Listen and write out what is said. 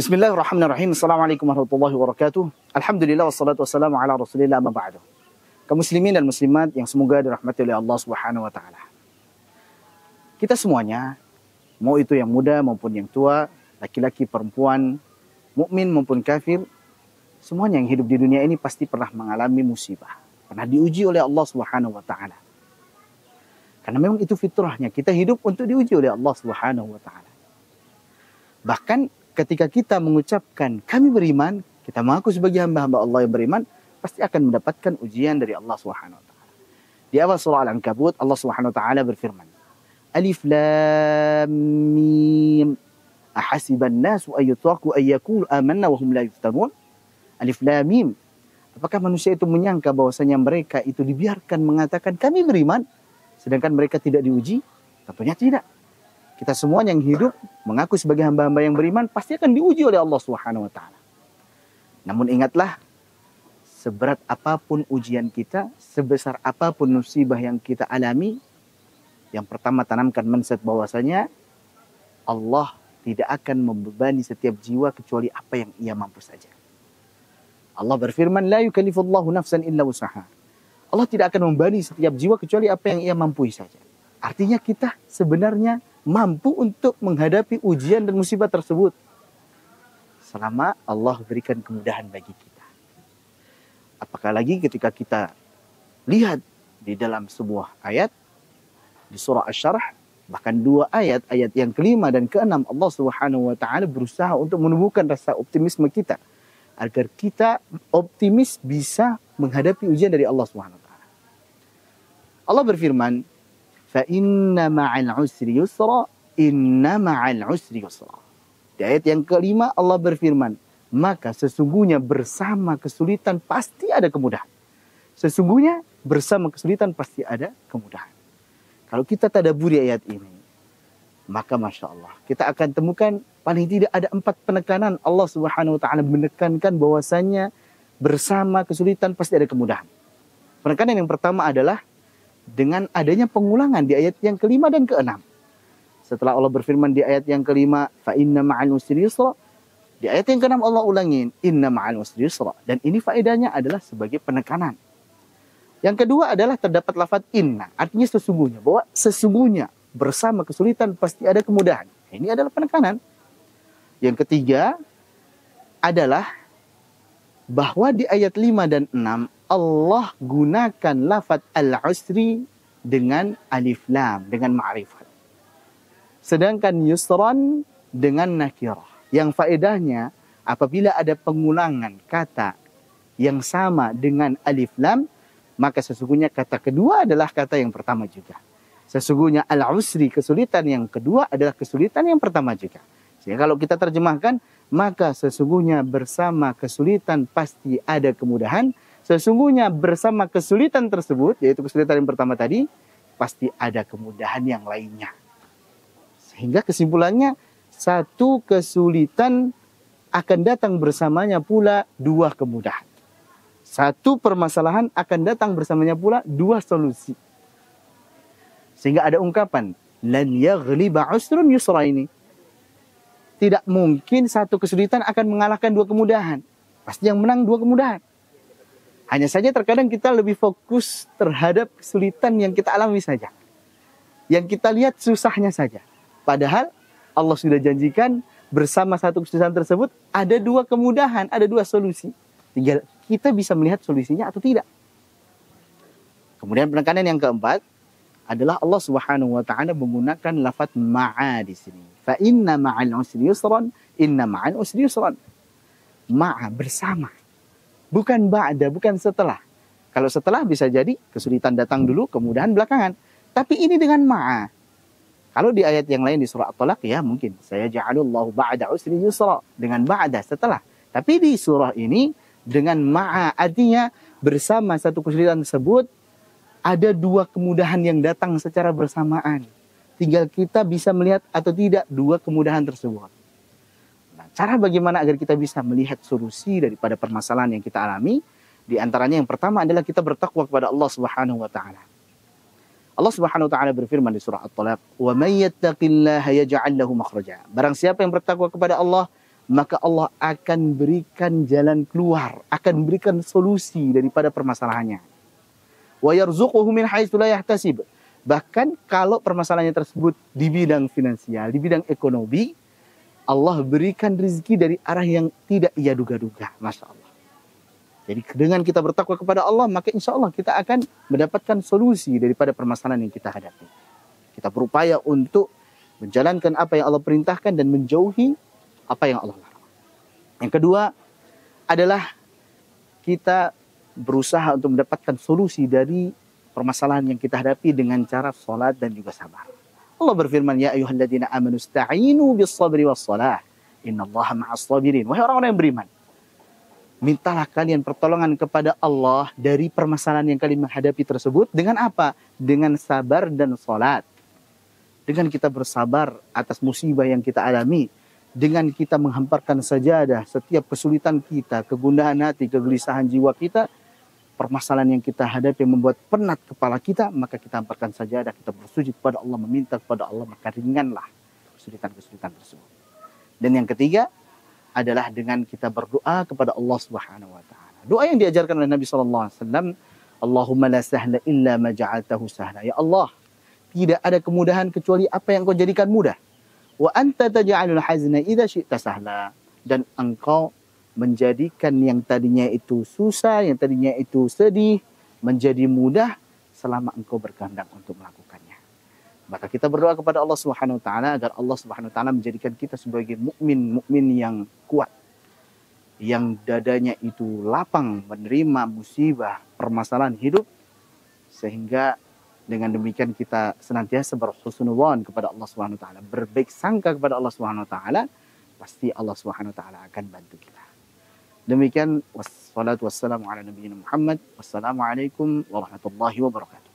Bismillahirrahmanirrahim. Assalamualaikum warahmatullahi wabarakatuh. Alhamdulillah wassalatu wassalamu ala rasulillah amma ba'du. Kaum muslimin dan muslimat yang semoga dirahmati oleh Allah Subhanahu wa taala. Kita semuanya, mau itu yang muda maupun yang tua, laki-laki, perempuan, mukmin maupun kafir, semuanya yang hidup di dunia ini pasti pernah mengalami musibah, pernah diuji oleh Allah Subhanahu wa taala. Karena memang itu fitrahnya, kita hidup untuk diuji oleh Allah Subhanahu wa taala. Bahkan ketika kita mengucapkan kami beriman, kita mengaku sebagai hamba-hamba Allah yang beriman, pasti akan mendapatkan ujian dari Allah Subhanahu wa taala. Di awal surah Al-Ankabut, Allah Subhanahu wa taala berfirman, Alif Lam Mim. Ahasiban nasu ayyutraku ayyakulu amanna wa hum la yuftanun. Alif Lam Mim. Apakah manusia itu menyangka bahwasanya mereka itu dibiarkan mengatakan kami beriman, sedangkan mereka tidak diuji? Tentunya tidak. Kita semua yang hidup mengaku sebagai hamba-hamba yang beriman pasti akan diuji oleh Allah Subhanahu wa taala. Namun ingatlah, seberat apapun ujian kita, sebesar apapun musibah yang kita alami, yang pertama tanamkan mindset bahwasanya Allah tidak akan membebani setiap jiwa kecuali apa yang ia mampu saja. Allah berfirman, la yukallifullahu nafsan illa wus'aha. Allah tidak akan membebani setiap jiwa kecuali apa yang ia mampu saja. Artinya kita sebenarnya mampu untuk menghadapi ujian dan musibah tersebut, selama Allah berikan kemudahan bagi kita. Apakah lagi ketika kita lihat di dalam sebuah ayat di surah Asy-Syarh, bahkan dua ayat yang kelima dan keenam, Allah Subhanahu wa taala berusaha untuk menumbuhkan rasa optimisme kita agar kita optimis bisa menghadapi ujian dari Allah Subhanahu wa taala. Allah berfirman, fa inna ma'al usri yusra, inna ma'al usri yusra. Di ayat yang kelima Allah berfirman, maka sesungguhnya bersama kesulitan pasti ada kemudahan. Sesungguhnya bersama kesulitan pasti ada kemudahan. Kalau kita tadabburi ayat ini, maka Masya Allah, kita akan temukan paling tidak ada 4 penekanan Allah Subhanahu wa taala menekankan bahwasanya bersama kesulitan pasti ada kemudahan. Penekanan yang pertama adalah dengan adanya pengulangan di ayat yang kelima dan keenam. Setelah Allah berfirman di ayat yang kelima, fa inna ma'al usri yusra, di ayat yang keenam Allah ulangin, inna ma'al usri yusra. Dan ini faedahnya adalah sebagai penekanan. Yang kedua adalah terdapat lafaz inna, artinya sesungguhnya, bahwa sesungguhnya bersama kesulitan pasti ada kemudahan. Ini adalah penekanan. Yang ketiga adalah bahwa di ayat 5 dan 6 Allah gunakan lafaz al-usri dengan alif lam, dengan ma'rifat. Sedangkan yusran dengan nakirah. Yang faedahnya apabila ada pengulangan kata yang sama dengan alif lam, maka sesungguhnya kata kedua adalah kata yang pertama juga. Sesungguhnya al-usri, kesulitan yang kedua adalah kesulitan yang pertama juga. Sehingga kalau kita terjemahkan, maka sesungguhnya bersama kesulitan pasti ada kemudahan. Sesungguhnya bersama kesulitan tersebut, yaitu kesulitan yang pertama tadi, pasti ada kemudahan yang lainnya. Sehingga kesimpulannya, satu kesulitan akan datang bersamanya pula 2 kemudahan. Satu permasalahan akan datang bersamanya pula 2 solusi. Sehingga ada ungkapan, lan yaghliba usrun yusra ini. Tidak mungkin satu kesulitan akan mengalahkan 2 kemudahan. Pasti yang menang 2 kemudahan. Hanya saja terkadang kita lebih fokus terhadap kesulitan yang kita alami saja. Yang kita lihat susahnya saja. Padahal Allah sudah janjikan bersama satu kesulitan tersebut ada 2 kemudahan, ada 2 solusi. Tinggal kita bisa melihat solusinya atau tidak. Kemudian penekanan yang keempat adalah Allah Subhanahu wa taala menggunakan lafaz ma'a di sini. Fa inna ma'al usri yusran, inna ma'al usri yusran. Ma'a, bersama. Bukan ba'da, bukan setelah. Kalau setelah bisa jadi kesulitan datang dulu, kemudahan belakangan. Tapi ini dengan ma'a. Kalau di ayat yang lain di surah At-Talaq ya mungkin saya ja'alullahu ba'da usri yusra, dengan ba'da, setelah. Tapi di surah ini dengan ma'a, artinya bersama satu kesulitan tersebut ada 2 kemudahan yang datang secara bersamaan. Tinggal kita bisa melihat atau tidak 2 kemudahan tersebut. Nah, cara bagaimana agar kita bisa melihat solusi daripada permasalahan yang kita alami, di antaranya yang pertama adalah kita bertakwa kepada Allah Subhanahu wa taala. Allah Subhanahu wa taala berfirman di surah At-Talaq, "Wa may yattaqillaha yaj'al lahu makhraja." Barang siapa yang bertakwa kepada Allah, maka Allah akan berikan jalan keluar, akan berikan solusi daripada permasalahannya. Wa yarzuquhu min haitsu la yahtasib. Bahkan kalau permasalahannya tersebut di bidang finansial, di bidang ekonomi, Allah berikan rezeki dari arah yang tidak ia duga-duga. Masya Allah. Jadi dengan kita bertakwa kepada Allah, maka insya Allah kita akan mendapatkan solusi daripada permasalahan yang kita hadapi. Kita berupaya untuk menjalankan apa yang Allah perintahkan dan menjauhi apa yang Allah larang. Yang kedua adalah kita berusaha untuk mendapatkan solusi dari permasalahan yang kita hadapi dengan cara salat dan juga sabar. Allah berfirman, ya ayyuhalladzina amanu ista'inu bis-sabri was-salah. Innallaha ma'as sabirin. Wahai orang-orang yang beriman, mintalah kalian pertolongan kepada Allah dari permasalahan yang kalian menghadapi tersebut dengan apa? Dengan sabar dan salat. Dengan kita bersabar atas musibah yang kita alami, dengan kita menghamparkan sajadah setiap kesulitan kita, kegundahan hati, kegelisahan jiwa kita, permasalahan yang kita hadapi membuat penat kepala kita, maka kita hamparkan sajadah, kita bersujud kepada Allah, meminta kepada Allah, maka ringanlah kesulitan-kesulitan tersebut. Dan yang ketiga adalah dengan kita berdoa kepada Allah Subhanahu wa taala. Doa yang diajarkan oleh Nabi sallallahu alaihi wasallam, Allahumma la sahla illa ma ja'altahu sahla. Ya Allah, tidak ada kemudahan kecuali apa yang Kau jadikan mudah. Wa anta taj'alul hazna idza syi'ta sahla. Dan Engkau menjadikan yang tadinya itu susah, yang tadinya itu sedih, menjadi mudah selama Engkau berkehendak untuk melakukannya. Maka kita berdoa kepada Allah Subhanahu wa taala agar Allah Subhanahu wa taala menjadikan kita sebagai mukmin yang kuat, yang dadanya itu lapang menerima musibah, permasalahan hidup, sehingga dengan demikian kita senantiasa berhusnudzon kepada Allah Subhanahu wa taala, berbaik sangka kepada Allah Subhanahu wa taala, pasti Allah Subhanahu wa taala akan bantu kita. Demikian wassalatu wassalamu ala nabiyina Muhammad. Wassalamualaikum warahmatullahi wabarakatuh.